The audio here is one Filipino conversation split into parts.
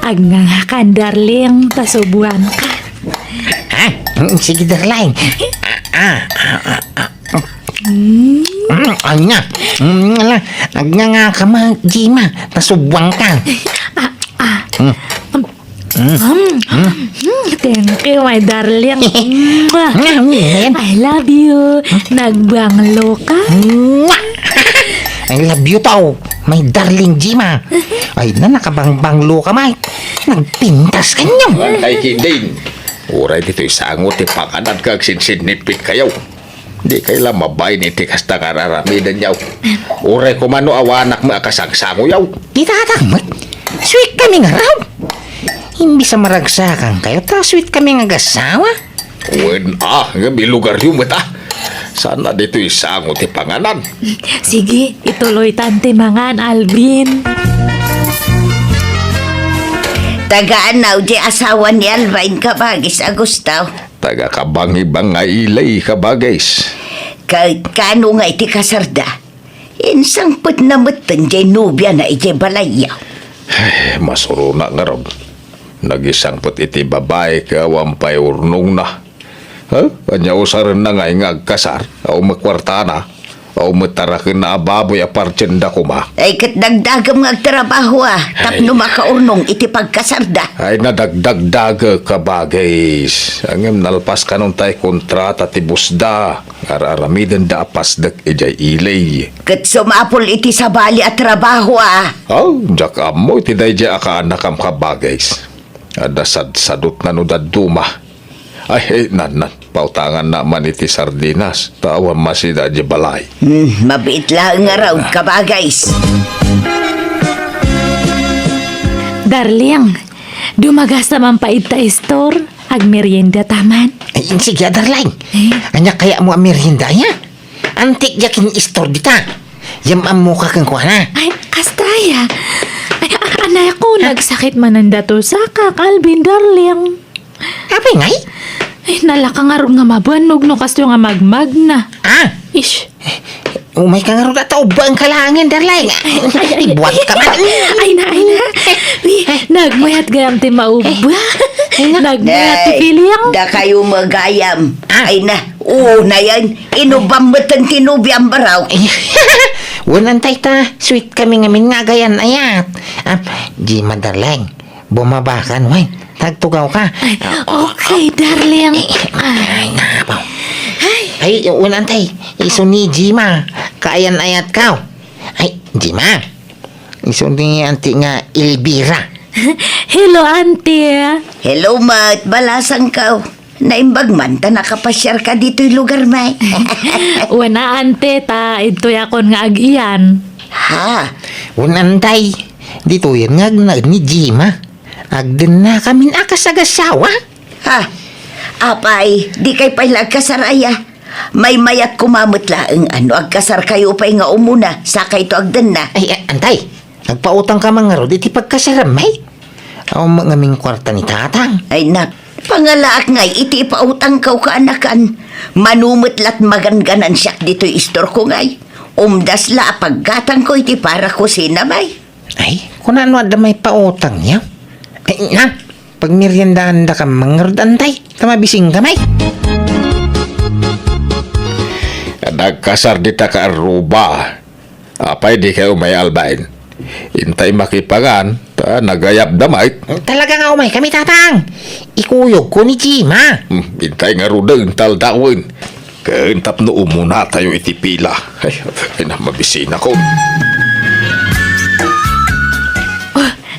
Agngangakan, darling. Tasubuan ka. Ha? Sige, darling. Anya. Nga ka ma, Jima. Nasubwang ka. Thank you, my darling. Mwah. Ngayon. I love you. Nagbanglo ka. I love you tao. My darling Jima. Ay na nakabangbanglo ka, Mike. Nagpintas ka niyo. Ay kindin. Uray dito isangot ti pakanan kag sinsinipit kayaw. Di kaila mabay ni tikas na kararamidan yaw. Uray kumano awanak makasangsango yaw. Di tatamot. Sweet kami nga raw. Hindi sa maragsakan kayo, ta sweet kami nga gasawa. Wen nga bilugar yung mata. Sana dito isangot ti panganan. Sige, ituloy tante mangan, Alvin. Tagaan na di asawa ni Alvin kabagis Agustaw. Taga kabangi-bang nga ilay kabagays. Kahit kano nga iti kasarda. Insang put na mutan di nubya na iti balayaw. Masuro na nga raw. Nagisangpot iti babae ka wampay urnong na. Kanya usaran na nga agkasar. O makwarta na. O matarakin na ababoy apartenda ko ma. Ay kat dagdagam nga agtrabaho tapno makaurnong iti pagkasarda. Ay nadagdagdag ka bagays. Angem nalpas ka nung tay kontrata ti busda. Araramidan da apasdak ijay ilay. Kat sumapol iti sabali at trabaho Jak amo iti dayjay akaanak am ka bagays. Adasad-sadot na no daduma. Ay, nan, pautangan naman iti sardinas. Tawa masida di balay. Mabait lang nga raw kabagays. Darling, dumagas naman pa ita store. Agmerienda taman. Ay, sige, darling. Anya kaya mo ang merienda niya? Antik yakin istor dita. Yamam mo ka kang kuha. Ay, kastaya. Ay, anay ko, nagsakit mananda to sa Alvin, darling. Apa ngay? Ay, nalaka nga ron nga mabanog no kasto nga magmag na. Ish. Umay ka nga rin na tauba ang kalangin, darling. Ibuat ka man. Ay na. Nagmayat gayam ti mauba. Nagmayat ti pilyang. Da kayo magayam. Ay na, na yan. Inubambatan tinubiyang baraw. Wanantay ta, sweet kami ngamin nga gayan ayat. Jima, darling. Bumabakan, way. Tagtugaw ka. Okay, darling. Ay, napaw. Ay, unantay. Iso ni Jima. Kaayan ayat ka. Ay, Jima. Iso ni auntie nga Elvira. Hello, auntie. Hello, mat. Balasang ka. Naimbag man ta nakapasyar ka dito'y lugar, may. Wana, auntie, ta ito'y akon nga agiyan. Ha? Unantay. Dito yan nga ni Jima. Agdin na kami nakasagasawa. Ha? Apay, di kay pa'y lagkasaraya. May mayat kumamot laeng agkasar kayo pa'y nga umuna. Sakay to agdan na. Ay, antay. Nagpautang ka mga rod. Iti pagkasaramay. Ang mga ming kwarta ni tatang. Ay nak, pangalaak ngay, iti pautang kaw kaanakan. Manumot lat maganganan siya dito'y istor ko ngay. Umdas la paggatang ko iti para kusina may. Ay, kung ano ada may pautang niya. Ay, na. Pag meriendahan da ka mga rod, antay. Kamabising kamay. Nagkasar di ta ka aruba. Apay di kayo may albain. Intay makipangan, nagayap damay. Talaga nga umay kami tatang. Ikuyog ko ni Jima. Intay nga rudeng taldawin. Kaintap no umuna tayo itipila. Ay na mabisina ko.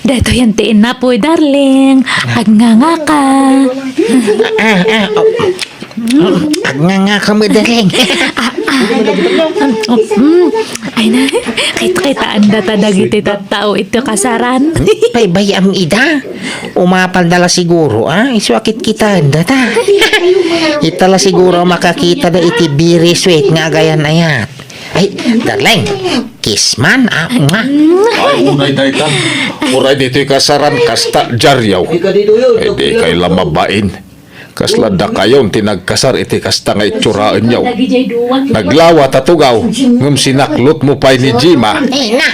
Dato yan tiin na po, darling. Agnganga ka. Agnganga ka mo, darling. Ay na, kita anda tadagiti tattao ito kasaran. Paybayam ida. Umapal dala siguro, Isuakit kita anda ta. Itala siguro makakita da iti biri sweet nga gayan ayat. Ay, darling. Kiss man, nga. Ay, unay daytan. Uray dito'y kasaran kasta jaryaw. Ay, di kayo lamabain. Kaslada kayon tinagkasar iti kasta nga itsuraan yaw. Naglawa tatugaw. Ngum sinaklot mo pa'y ni Jima. Ay na.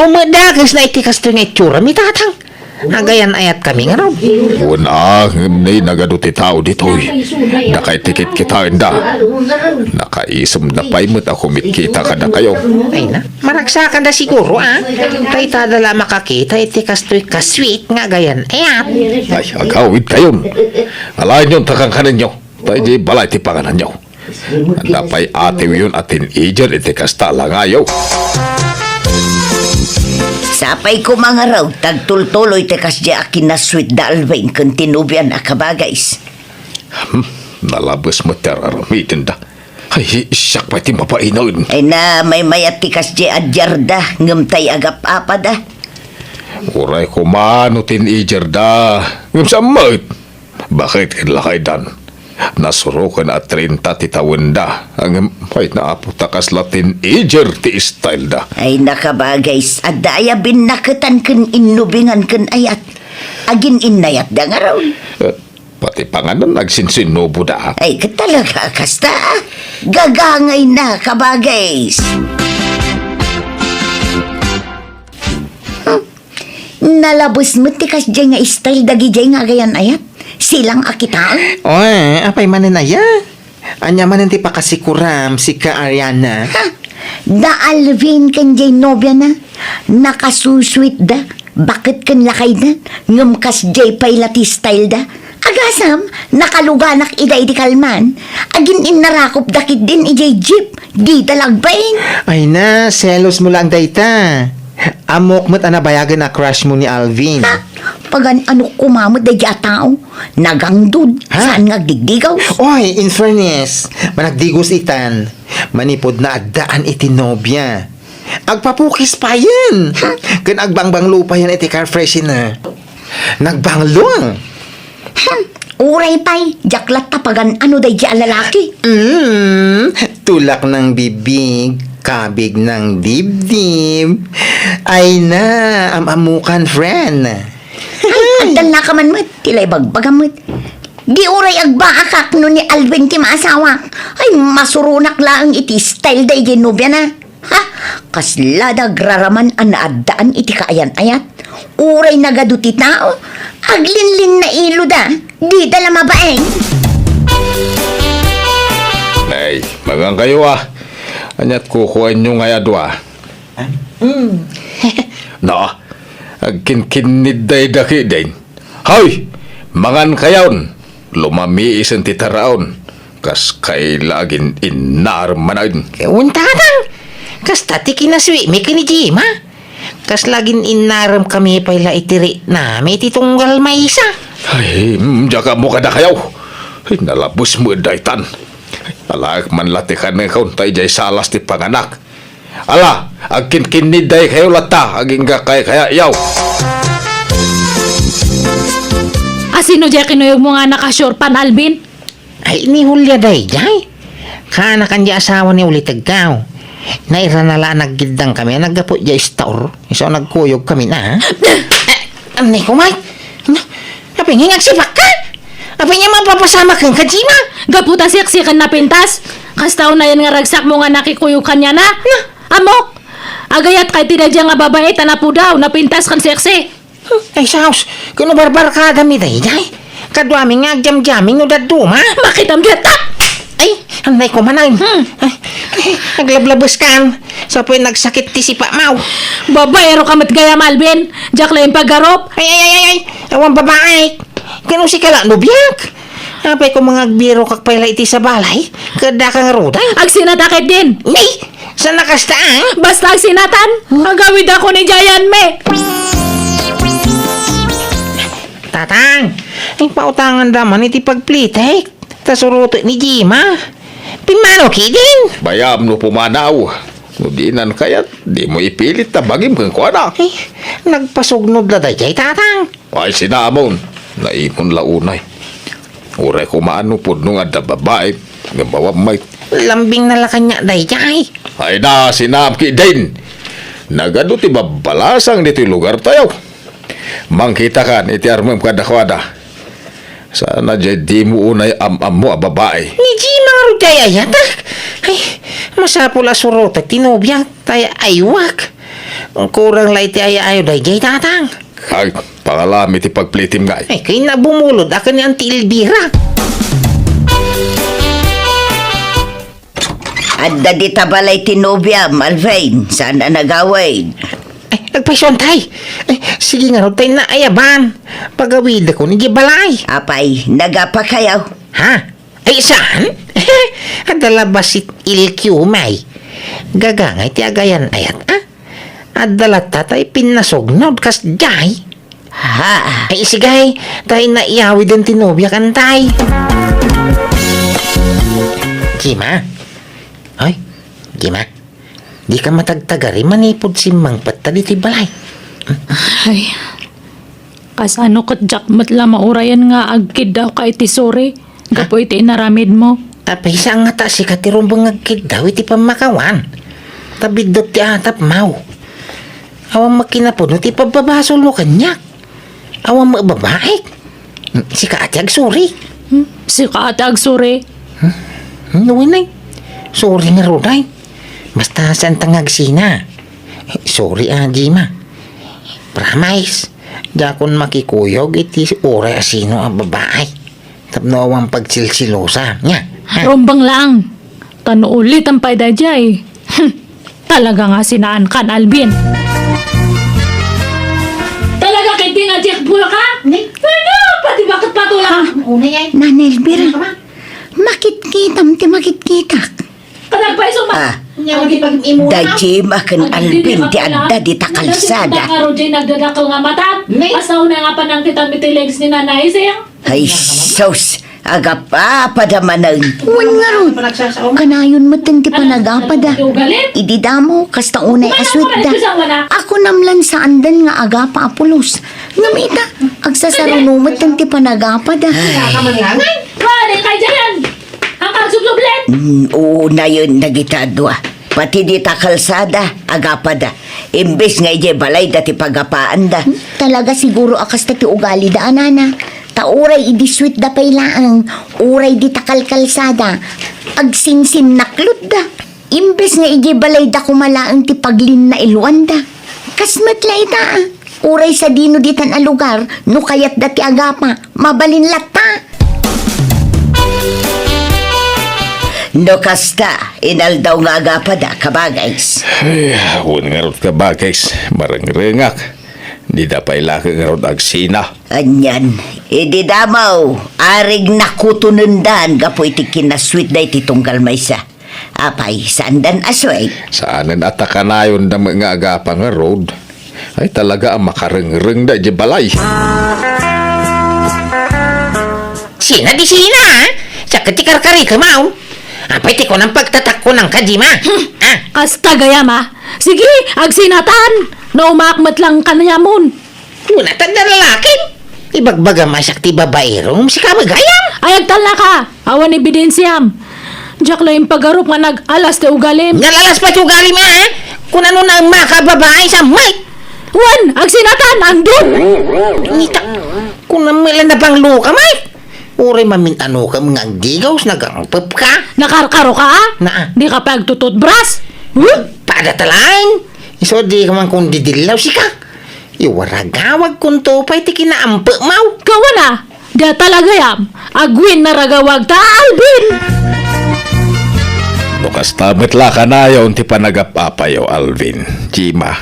Madagas na iti kasto nga itsura mi tatang. Agayan ayat kami nga raw. Una, ni nagaduti tao ditoy. Nakaitikit kita inda. Nakaisum na paimot ako mitkita ka na kayo. Ay na, maragsakan da siguro Tay tadala makakita iti kastoy kasweet nga gayan ayat. Ay, agawid kayon. Alain yun takang kanan nyo. Tayo di balay ti panganan nyo. Napay atiw yun atin ijer iti kasta lang ayaw. Sapay ko mga raw, tagtultuloy tekas di akin na sweet da Alvin kung tinubyan akabagays. Nalabas mo teraramitin da. Ay, siyak pa ti mapainaw. Ay na may mayat tikas di adyarda, ngamtay agap apada. Uray ko manutin ijer da. Ngumsamot. Bakit kinlakay dan? Nasurukan at 30 titawin da. Ang may naaputakas latin ijer ti style da. Ay nakabagays, adaya binakatan kun inubingan kun ayat. Agin inayat da nga raw. Pati panganan nagsinsinubo da. Ay katalaga kasta. Gagangay na kabagays. Nalabos mo tikas dyan nga style dagi dyan nga gayan ayat. Silang akitaan. Oy, apay manin aya. Anya manin ti pakasikuram si ka Ariana. Ha? Da Alvin kan dyan nobya na. Nakasusweet da. Bakit kan lakay na? Ngumkas dyan pay lati style da. Agasam, nakaluganak iday di kalman. Agin inarakop dakit din ijay jeep. Di talagbain. Ay na, selos mo lang dayta. Amok mo't anabayagan na crush mo ni Alvin. Ha? Pagan ano kumamot da dya tao. Nagangdud. Ha? Saan nga digdigaw? Oy, in fairness, managdigos itan. Manipod na addaan iti nobya. Agpapukis pa yan. Kan agbangbang lupa yan iti car freshener. Nagbanglong. Uray pay, jaklat tapagan ano day dya lalaki. Tulak ng bibig, kabig ng dibdib. Ay na, amamukan friend. Andal na ka man mat, tilay bagbagamot. Di uray agbaakak no ni Alvin ti maasawa. Ay masurunak lang iti style day ginubya na. Ha? Kaslada graraman ang naadaan iti kaayan-ayat. Uray nagaduti tao. Aglinlin na ilo da. Di dala mabaeng. Ay, magang kayo Anyat kukuhan nyo nga yadwa. No, agkinkinid day daki din. Hoy, mangan kayon. Lumami isan titaraon. Kas kay lagin inarmanain. Untatang, kasta ti kinaswi, may kinijima. Kas lagin inaram kami pala itiri na may titunggal maysa. Ay, jaga mo kada kayaw. Ay, nalabos mo daytan. Alak man latikan ng kaun tayo jay salas ti panganak. Ala, agkinkinid day kayo lata, aging kay kaya yaw. Asino dya kinuyog mo nga nakasurpan, Alvin? Ay, ni Julia day, jay. Kana kan di asawa ni uli tagkaw. Naira nala naggidang kami, naggapot di store. So nagkuyog kami na. Anay ko, Mike. Apay nga nagsipak ka. Apay nga mapapasama kang kajima. Gaputa siyak-siyakan na pintas. Kastaw na yan nga ragsak mo nga nakikuyog kanya na. Amok! Agayat kay tinadya nga babae tanapo daw, napintas kan seksi. Ay, saus. Kuno barbar ka dami day, jay. Kadwami nga jam-jamming no daduma. Makitam dyan ta! Ay, anay ko manay. Naglablabas kan. Sa po nagsakit ti si Pamaw. Babaero kamat gaya, Alvin. Diyak lang yung paggarop. Ay. Awang babae. Kano si kala nubiyak. Apay ko mga biro kak pala iti sa balay. Kada kang ruda. Agsinadakit din. Nay, sa nakastaan. Basta agsinatan. Agawid ako ni Jayan me. Tatang, ay pautangan daman iti pagplitek. Tasuruto ni Jima. Pimano ki din. Bayam no pumanaw. No dinan kayat, di mo ipilit na bagim kang kuana. Ay, nagpasugnod na dayay, tatang. Ay sinamon, naimon launay. Uray ko maano po nung adda babae, nga bawamay. Lambing na lakanya dayay. Ay na, sinam ki din. Nagado ti babalasang dito lugar tayo. Mangkita kan, iti armam kada-kwada. Sana dyan di mo unay am-am mo babae. Ni Jima nga ro dayay, Ay, masapula surota tinubyak, taya aywak. Ang kurang lay ti ayayo dayay, tatang. Ay, pangalami ti pagplitim nga. Ay, kay na bumulod ako ni Auntie Elvira. Adda di tabalay tinobya, Alvin. Saan na nagawin? Ay, nagpasyon tay. Ay, sige nga raw tayo na ayaban. Pagawid ako ni Gibalay. Apay, nagapa kayaw. Ha? Ay, saan? Adala ba si Ilkyu may? Gagangay ti agayan ayat, ah? Adala tatay pinasognod kas jay. Ha? Ay, sigay, tayo na iyawi din tinobya kan tay. Gima? Ay, Gima? Di ka matagtagari manipod si Mang Patali ti balay. Ay, kasano kat jakmat la maurayan nga agkid daw kay tisore. Gapoy ti inaramid mo. Apay sa nga ta si katirumbang agkid daw iti pamakawan. Tabidot ti atap mau. Awang makinapod no ti pababasol mo kanyak. Awang mababaik. Si kaati agsuri. Si kaate agsure. Nuwinay. Sorry nga runay. Basta saan tangagsina. Sorry Gima. Promise. Dakon makikuyog iti oray asino ang babae. Tapno awang pagsilsilosa. Nya. Ha? Rombang lang. Tano ulit ang payda jay. Talaga nga sinaan kan, Alvin. Talaga kay di nga Jack Bulo ka? Ano? Pati bakit patulang? Nana Elvira, makit-kitam ti makit-kitak. Kanagpaiso ma. Ah, Dajim akan Alvin ti adda di takalsada. Nga Roger nagdadakal nga mata. Pasaw na nga pa ng kitang mitilegs ni nanay sayang. Ay, sos, agapa padamanag. Wan nga ron, kanayon mo ti panagapada. Idi damo, kasta unay aswit da. Ako namlan sa andan nga agapa apulos. Ngamita, agsasarunumot ti panagapada. Mali kay Jayan. Ang kagsubsoblen. Oo na yun nagitadwa. Pati di takalsada, agapada. Imbes nga ije balay dati pagapaan da. Talaga siguro akas ti ugali da anana. Tauray idi sweet da pailaang. Uray di takalkalsada. Agsimsim naklod da. Imbes nga ije balay da kumalaang ti paglin na iluan da. Kasmat la ita ah. Uray sa dino ditan a lugar, no kayat dati agapa, mabalin lata. No kasta, inal daw nga agapa da, kabagays. Ay, huwag nga rin ka bagay. Marang-rengak. Di da pa ilaka nga rin agsina. Anyan, idi damaw, arig nakutunundan, gapoy ti kinasweet da iti tunggal maysa. Apay, sandan asway. Saanan atakanayon na mga agapa nga road. Ay talaga ang makareng-reng da di balay. Sina di sina, ha? Sa katikar-kari ka mau. Apay ti ko ng pagtatakko ng Kajima. Kasta gaya ma. Sige, agsinatan. No umakmat lang kanayamon. Una tag na lalakin. Ibagbaga masak ti babaerong si kabagayam. Ay agtala ka. Awan ebidensyam. Diyak lang yung pagarup nga nag-alas te ugalim. Nalalas pa ti ugali mo, ha? Kung ano na ang makababae sa mic. Wan, agsinatan, ang dun. Nita, kung namilan na bang luka, Mike? Uri mamintano ka mga gigaws, nagangpap ka. Nakarkaro ka ah? Na, Di ka pagtututbras? padatalaan. Iso di ka man kung didilaw si ka. Iwaragawag kung tupay ti kinaampa mau. Kawa na. Da talaga yam. Agwin na ragawag ta, Alvin. Bukas tamit la ka na yun ti panagapapayo, Alvin. Jima.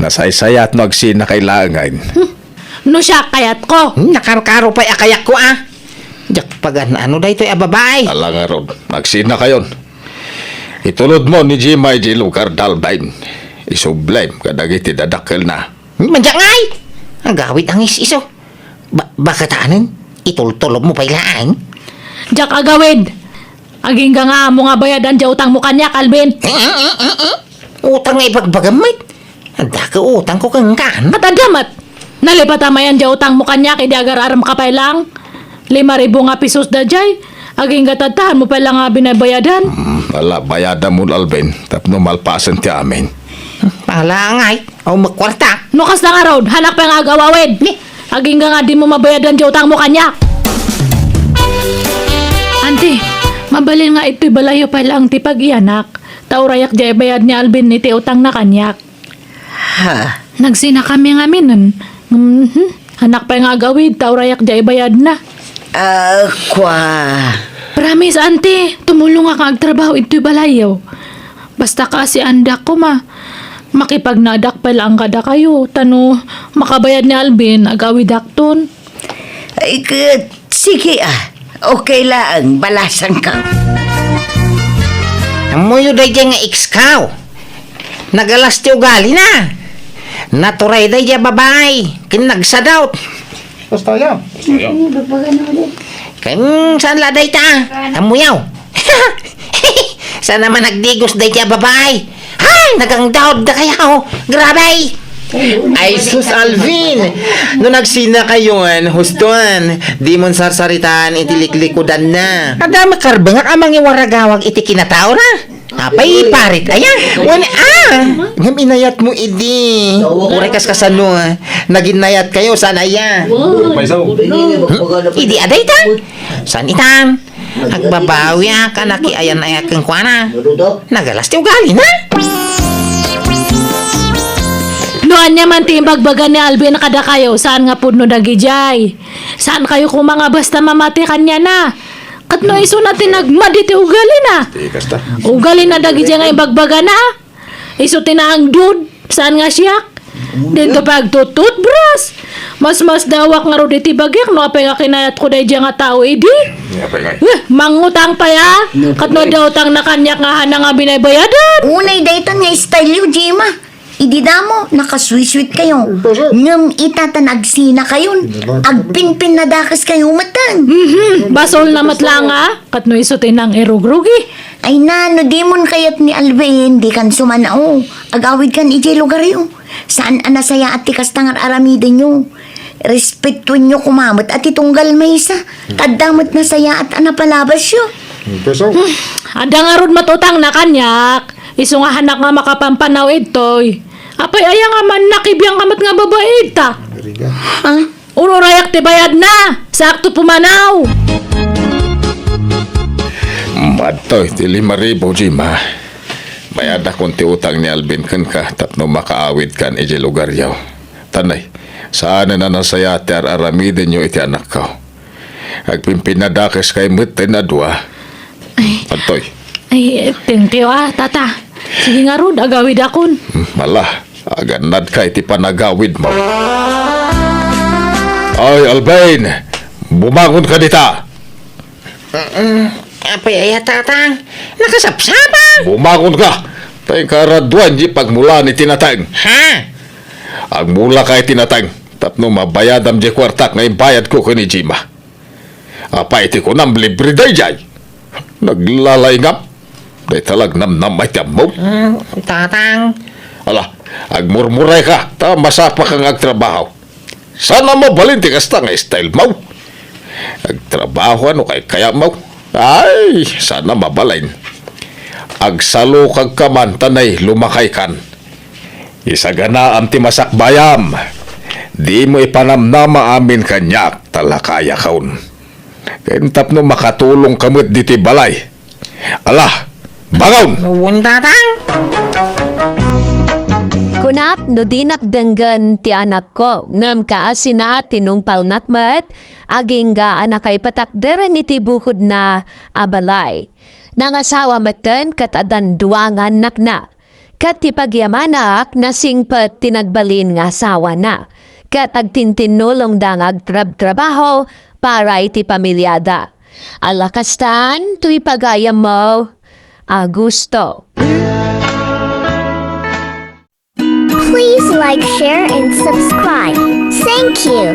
Nasaysayat no agsina kailangan. No siya kayat ko. Nakarkaro pa'y akayak ko, ah. Diyak pag ano da ito'y ababay. Ala nga ron, agsina kayon. Itulod mo ni Jima iji lugar dalbain. Isublime kadagiti dadakkel na. Manjangay! Ang gawit ang iso. Baka taanin? Itultulob mo pa'y laan. Diyak agawid. Aging ka nga mo nga bayadan dya utang mo kanya, Alvin. Utang nga ibagbagamit. Anda ka utang ko kang kan. At adamat. Nalipatamayan dya utang mo kanya kay di agar-aram ka pa lang. 5,000 nga pisos da jay. Aging gatatahan mo pa lang nga binabayadan. Ala, bayada mo, Alvin. Tapno malpasan ti amin. Palangay. O magkwarta. Nukas na nga road, hanak pa nga agawawid. Aging ka nga di mo mabayadan dya utang mo kanya. Auntie, mabalin nga ito'y balayo pa lang ti pag-iyanak. Taurayak dya bayad ni Alvin ni ti utang na kanyak. Ha? Nagsina kami nga minon. Anak pa nga gawid, taurayak di bayad na. Kwa. Promise, auntie, tumulong nga kang trabaho ito'y balayaw. Basta kasi andak ko makipagnadak pa lang kada kayo. Tano, makabayad ni Alvin, agawid akton. Ay, sige Okay lang, balasan ka. Amuyo day nga ikskaw. Nagalas ti ugali na. Naturay day babae. Kinagsadawt. Basta yan. Saan la day ta? Amuyaw. Saan naman nagdigos day babae? Hay! Nagangdawd na kayaw. Grabe! Ay, sus Alvin! No nagsina kayon, hustuan, di mon sarsaritan, itiliklikudan na. Ada makarbangak amang iwaragawag iti kinatao na. Apay parit ayan. Ngam inayat mo idi. Urekas kasano, naginayat kayo, sanaya. Idi aday ta. San itam? Agbabawi ka nakiayan ayak kang kuana. Nagalas ti ugali na. Noan niya man timbagbagan ni Alvin kada kayo, saan nga puno nagijay? Saan kayo kung mga basta mamati kanya na? Kat no iso natin nagmaditi ugali na. Tikas ta. Ugali na dagijay nga ibagbaga na. Iso tinaang dud, saan nga siyak? Dito pag tututbras. Mas dawak nga ro diti bagyak, no apay nga kinayat ko dahi nga tao idi. Yapay nga. Mangutang pa ya. Kat no daw tang nakanyak nga hana nga binaybayadan. Unay dayton nga style yu, Jima. Idida mo, nakaswiswit kayo. Ngam itatanagsina kayon. Agpinpin na dakas kayo matan. Basol na matlanga. Kat no iso tinang irugrugi. Ay na, no demon kayat ni Alvin, di kan sumanao. Agawid kan ije lugar yun. Saan anasaya at tikas tangar aramidin nyo. Respetuin nyo kumamot at itunggal maysa. Tadamot na saya at anapalabas yun. Ada nga rod matutang na kanyak. Iso nga hanak nga makapampanaw itoy. Apay aya nga man nakibiyang kamat nga babae ta. Ha? Uno rayak ti bayad na. Sakto pumanaw. Madtoy, ti 5,000, Jima. Bayad akong ti utang ni Alvin kan ka, tapno makaawid kan iji lugar yaw. Tanay, saan na nasaya ti aramidin nyo iti anak ko. Agpimpinadakes kay mutin na dua. Madtoy, Ay, thank you tata. Sige nga rod, agawid akon. Malah, aganad ka iti panagawid mo. Ay, Alvin! Bumangon ka dita! Apay ayat tatang. Nakasapsapa. Bumangon ka! Tayo karaduan di pagmula ni tinatang. Ha? Ang mula kay tinatang, tapno mabayadam di kwartak na imbayad ko ni Jima. Apa iti ko nam libre day jay. Naglalay ngap. Day talag nam ay mo. Tatang. Ala, agmurmuray ka, ta masapa kang agtrabaho. Sana mo balinti kasta nga style mo. Agtrabaho ano kaya mo. Ay, sana mabalain. Agsalo kag kaman tanay lumakay kan. Isagana ang timasakbayam. Di mo ipanamnama amin kanyak talakaya kaun. Kentap no makatulong kamot diti balay. Ala, bangon! Nuwun tatang. Kunat no dinat denggan ti anak ko, ngam kaasina tinumpal natmat, aging ga anak ay patakderen iti bukod na abalay. Nangasawa matan kat adan duangan nak na. Kat ti pagyamanak nasingpat tinagbalin nga asawa na. Kat agtintinulong dangag trabaho para iti pamilyada. Alakastan, tuy pagayam mo, Augusto. Please like, share, and subscribe. Thank you.